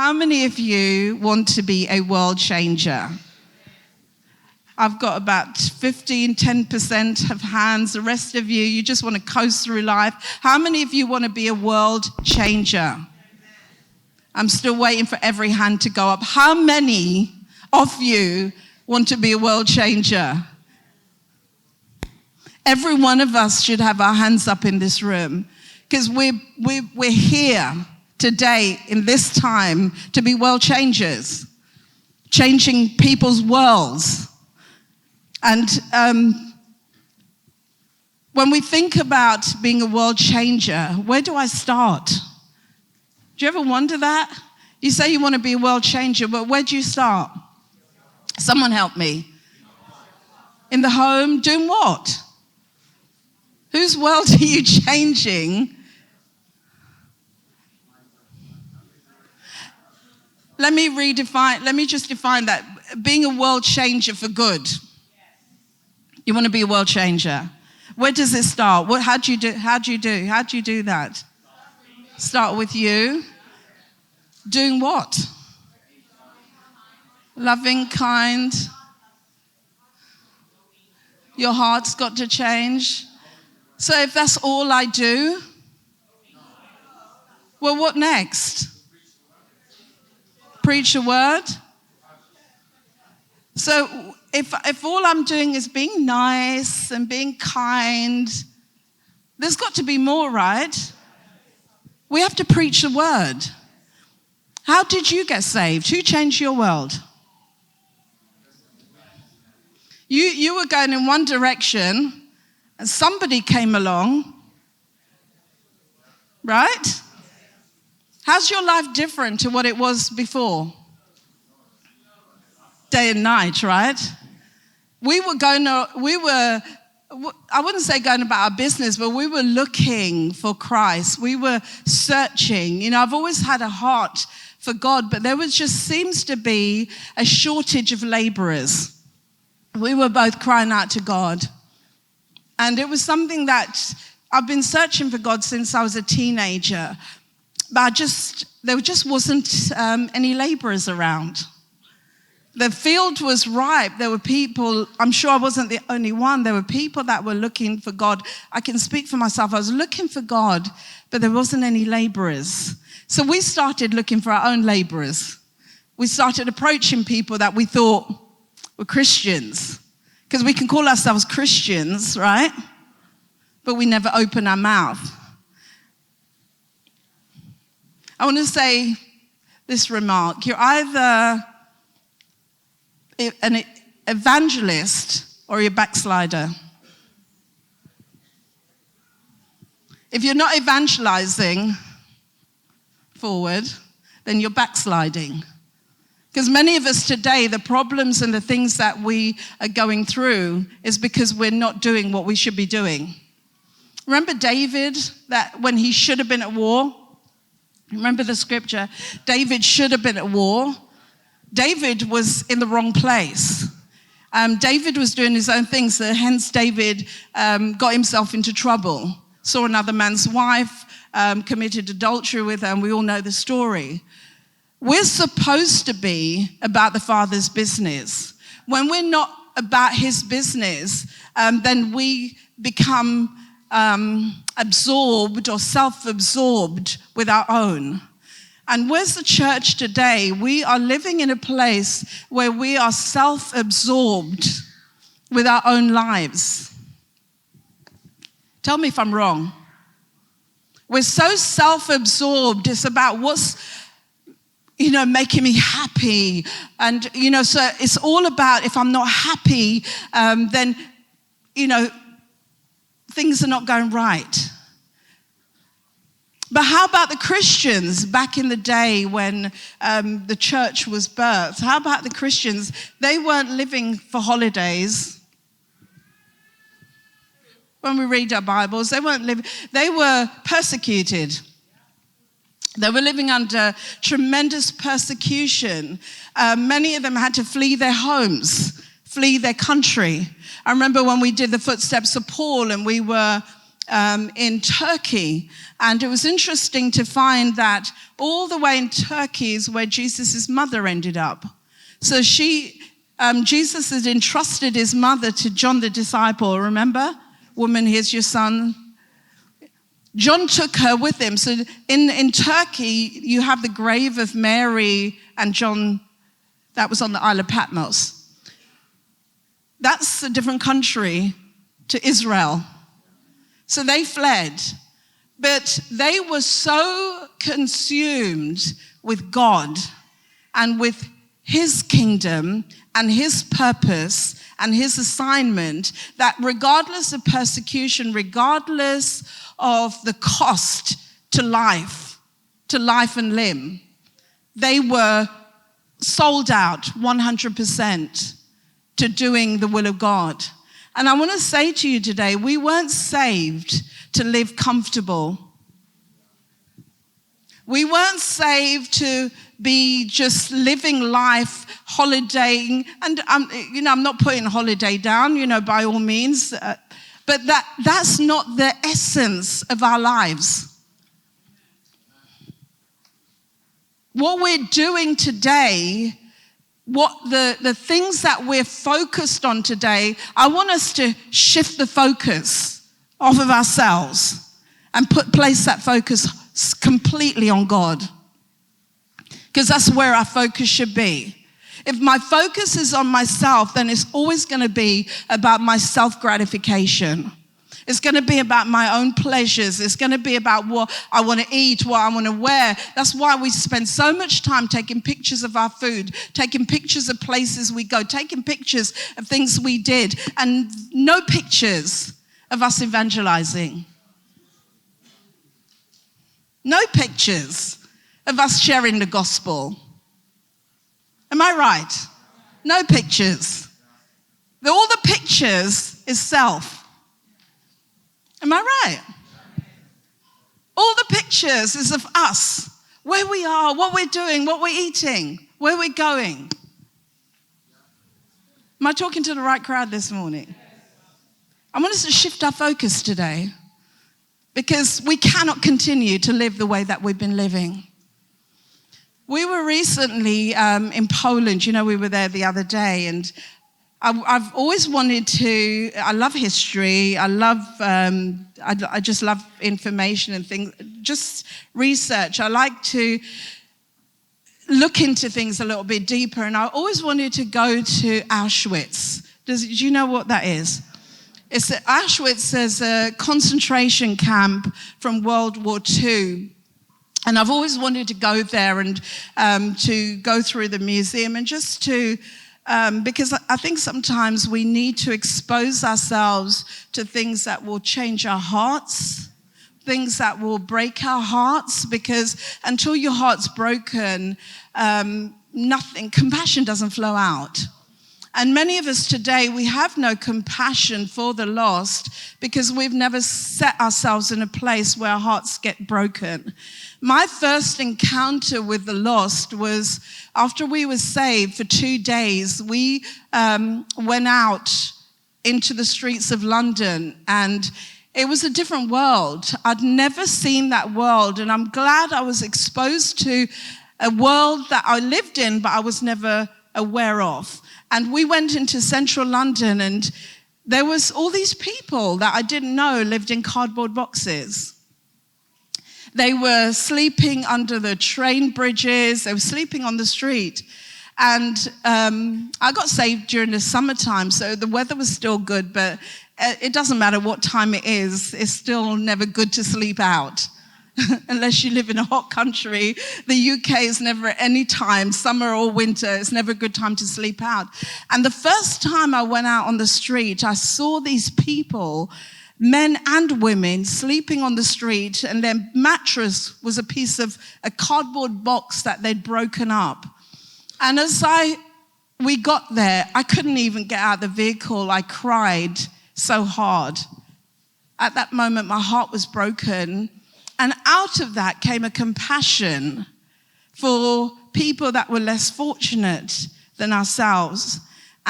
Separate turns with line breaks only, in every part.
How many of you want to be a world changer? I've got about 10% of hands. The rest of you, you just want to coast through life. How many of you want to be a world changer? I'm still waiting for every hand to go up. How many of you want to be a world changer? Every one of us should have our hands up in this room because we're here today in this time to be world changers, changing people's worlds. And when we think about being a world changer, where do I start? Do you ever wonder that? You say you want to be a world changer, but where do you start? Someone help me. In the home, doing what? Whose world are you changing? Let me just define that. Being a world changer for good. You want to be a world changer. Where does it start? How do you do that? Start with you. Doing what? Loving, kind. Your heart's got to change. So if that's all I do, well, what next? Preach a word? So if all I'm doing is being nice and being kind, there's got to be more, right? We have to preach the word. How did you get saved? Who changed your world? You were going in one direction and somebody came along, right? How's your life different to what it was before? Day and night, right? I wouldn't say going about our business, but we were looking for Christ. We were searching. I've always had a heart for God, but there seems to be a shortage of laborers. We were both crying out to God. And it was something that I've been searching for God since I was a teenager. But there just wasn't any laborers around. The field was ripe. There were people, I'm sure I wasn't the only one. There were people that were looking for God. I can speak for myself. I was looking for God, but there wasn't any laborers. So we started looking for our own laborers. We started approaching people that we thought were Christians. Because we can call ourselves Christians, right? But we never open our mouth. I want to say this remark. You're either an evangelist or you're a backslider. If you're not evangelizing forward, then you're backsliding. Because many of us today, the problems and the things that we are going through is because we're not doing what we should be doing. Remember David, that when he should have been at war? Remember the scripture? David should have been at war. David was in the wrong place. David was doing his own things, so hence David got himself into trouble. Saw another man's wife, committed adultery with her, and we all know the story. We're supposed to be about the Father's business. When we're not about his business, then we become absorbed or self-absorbed with our own. And where's the church today? We are living in a place where we are self-absorbed with our own lives. Tell me if I'm wrong. We're so self-absorbed. It's about what's, making me happy. And, so it's all about if I'm not happy, then, things are not going right. But how about the Christians back in the day when the church was birthed? How about the Christians? They weren't living for holidays. When we read our Bibles, they weren't living, they were persecuted. They were living under tremendous persecution. Many of them had to flee their homes, flee their country. I remember when we did the footsteps of Paul and we were in Turkey. And it was interesting to find that all the way in Turkey is where Jesus' mother ended up. So Jesus had entrusted his mother to John the disciple. Remember? Woman, here's your son. John took her with him. So in Turkey, you have the grave of Mary and John. That was on the Isle of Patmos. That's a different country to Israel. So they fled. But they were so consumed with God and with his kingdom and his purpose and his assignment that regardless of persecution, regardless of the cost to life and limb, they were sold out 100% to doing the will of God. And I want to say to you today, we weren't saved to live comfortable. We weren't saved to be just living life, holidaying. And I'm not putting holiday down, by all means. But that's not the essence of our lives. What we're doing today, what the things that we're focused on today, I want us to shift the focus off of ourselves and place that focus completely on God. Because that's where our focus should be. If my focus is on myself, then it's always going to be about my self-gratification. It's going to be about my own pleasures. It's going to be about what I want to eat, what I want to wear. That's why we spend so much time taking pictures of our food, taking pictures of places we go, taking pictures of things we did, and no pictures of us evangelizing. No pictures of us sharing the gospel. Am I right? No pictures. All the pictures is self. Am I right? All the pictures is of us, where we are, what we're doing, what we're eating, where we're going. Am I talking to the right crowd this morning? I want us to shift our focus today because we cannot continue to live the way that we've been living. We were recently in Poland. We were there the other day, and I've always wanted to. I love history. I just love information and things. Just research. I like to look into things a little bit deeper, and I always wanted to go to Auschwitz. Do you know what that is? Auschwitz is a concentration camp from World War II. And I've always wanted to go there and to go through the museum and just to, because I think sometimes we need to expose ourselves to things that will change our hearts, things that will break our hearts, because until your heart's broken, compassion doesn't flow out. And many of us today, we have no compassion for the lost because we've never set ourselves in a place where our hearts get broken. My first encounter with the lost was after we were saved for 2 days. We went out into the streets of London, and it was a different world. I'd never seen that world, and I'm glad I was exposed to a world that I lived in, but I was never aware of. And we went into central London, and there was all these people that I didn't know lived in cardboard boxes. They were sleeping under the train bridges. They were sleeping on the street. And I got saved during the summertime, so the weather was still good, but it doesn't matter what time it is. It's still never good to sleep out. Unless you live in a hot country, the UK is never at any time, summer or winter, it's never a good time to sleep out. And the first time I went out on the street, I saw these people, men and women, sleeping on the street, and their mattress was a piece of a cardboard box that they'd broken up. And as we got there, I couldn't even get out of the vehicle. I cried so hard. At that moment, my heart was broken. And out of that came a compassion for people that were less fortunate than ourselves.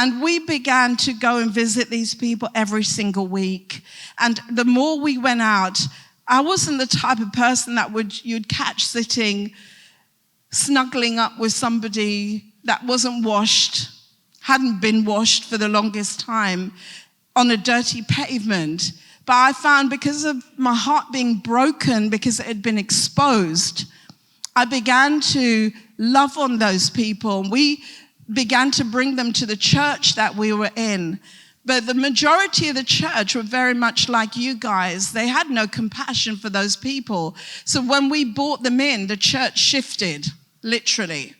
And we began to go and visit these people every single week. And the more we went out, I wasn't the type of person that you'd catch sitting, snuggling up with somebody that wasn't washed, hadn't been washed for the longest time on a dirty pavement. But I found, because of my heart being broken, because it had been exposed, I began to love on those people. We began to bring them to the church that we were in. But the majority of the church were very much like you guys. They had no compassion for those people. So when we brought them in, the church shifted, literally.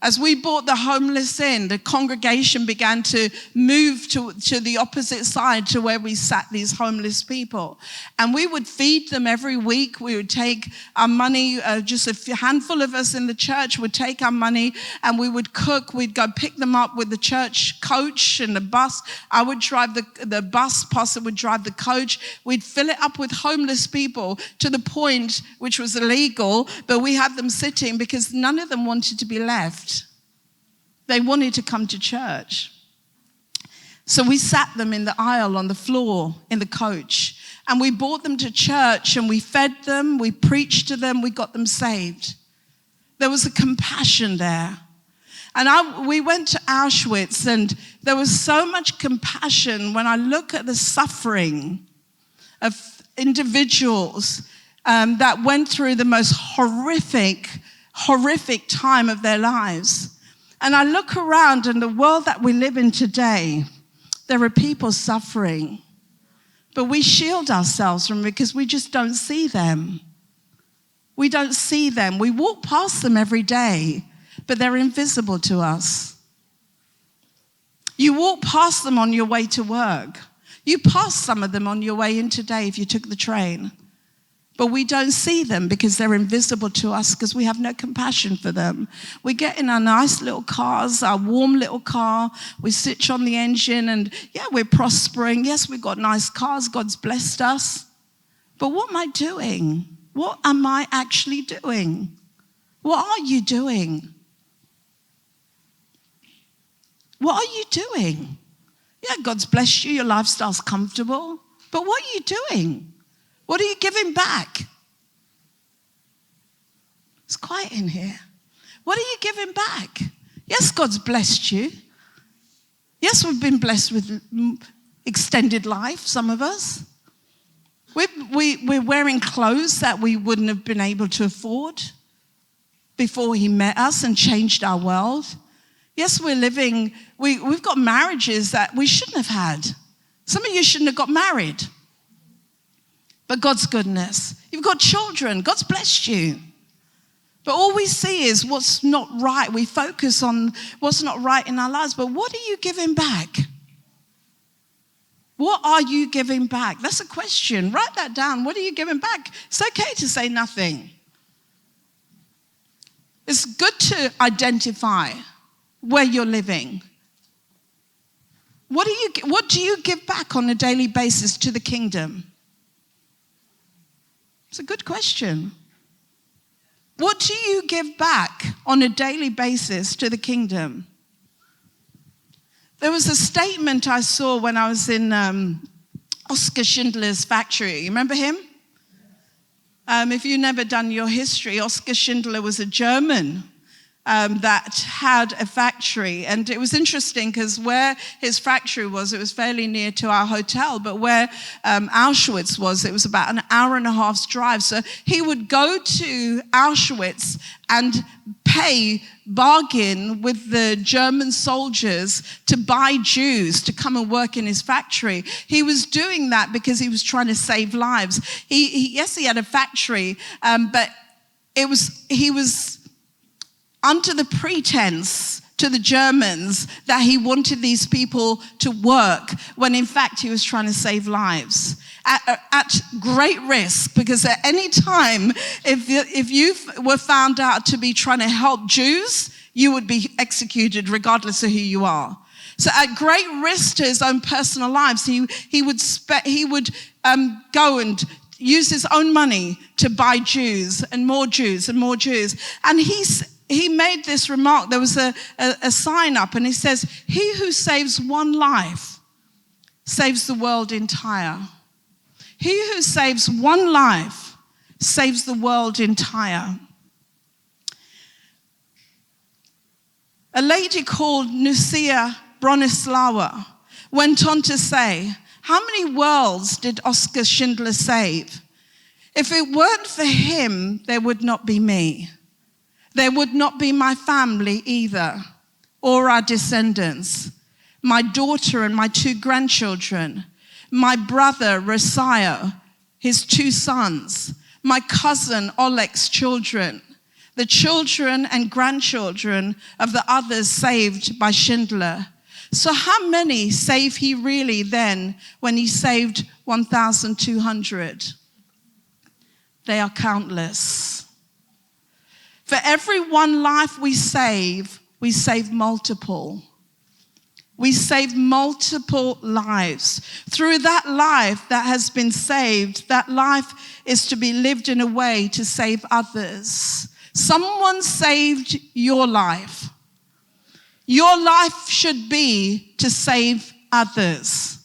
As we brought the homeless in, the congregation began to move to the opposite side to where we sat these homeless people. And we would feed them every week. We would take our money, just a handful of us in the church would take our money and we would cook. We'd go pick them up with the church coach and the bus. I would drive the bus, Pastor would drive the coach. We'd fill it up with homeless people to the point, which was illegal, but we had them sitting because none of them wanted to be left. They wanted to come to church. So we sat them in the aisle on the floor in the coach, and we brought them to church and we fed them, we preached to them, we got them saved. There was a compassion there. And we went to Auschwitz, and there was so much compassion when I look at the suffering of individuals that went through the most horrific time of their lives. And I look around in the world that we live in today, there are people suffering, but we shield ourselves from it because we just don't see them. We don't see them. We walk past them every day, but they're invisible to us. You walk past them on your way to work. You pass some of them on your way in today if you took the train. But we don't see them because they're invisible to us because we have no compassion for them. We get in our nice little cars, our warm little car. We switch on the engine and, yeah, we're prospering. Yes, we've got nice cars. God's blessed us. But what am I doing? What am I actually doing? What are you doing? What are you doing? Yeah, God's blessed you. Your lifestyle's comfortable. But what are you doing? What are you giving back? It's quiet in here. What are you giving back? Yes, God's blessed you. Yes, we've been blessed with extended life, some of us. We're wearing clothes that we wouldn't have been able to afford before he met us and changed our world. Yes, we've got marriages that we shouldn't have had. Some of you shouldn't have got married. But God's goodness. You've got children. God's blessed you. But all we see is what's not right. We focus on what's not right in our lives. But what are you giving back? What are you giving back? That's a question. Write that down. What are you giving back? It's okay to say nothing. It's good to identify where you're living. What do you give back on a daily basis to the kingdom? It's a good question. What do you give back on a daily basis to the kingdom? There was a statement I saw when I was in Oskar Schindler's factory. You remember him? If you've never done your history, Oskar Schindler was a German that had a factory. And it was interesting because where his factory was, it was fairly near to our hotel, but where Auschwitz was, it was about an hour and a half's drive. So he would go to Auschwitz and bargain with the German soldiers to buy Jews to come and work in his factory. He was doing that because he was trying to save lives. Yes, he had a factory, but he was under the pretense to the Germans that he wanted these people to work, when in fact he was trying to save lives at great risk, because at any time, if you were found out to be trying to help Jews, you would be executed regardless of who you are. So at great risk to his own personal lives, he would go and use his own money to buy Jews and more Jews and more Jews. And he made this remark. There was a sign up, and he says, "He who saves one life saves the world entire." He who saves one life saves the world entire. A lady called Nusia Bronislawa went on to say, "How many worlds did Oskar Schindler save? If it weren't for him, there would not be me. There would not be my family either, or our descendants, my daughter and my 2 grandchildren, my brother Rosaio, his 2 sons, my cousin Oleg's children, the children and grandchildren of the others saved by Schindler. So how many saved he really then when he saved 1,200? They are countless. For every one life we save multiple. We save multiple lives. Through that life that has been saved, that life is to be lived in a way to save others. Someone saved your life. Your life should be to save others.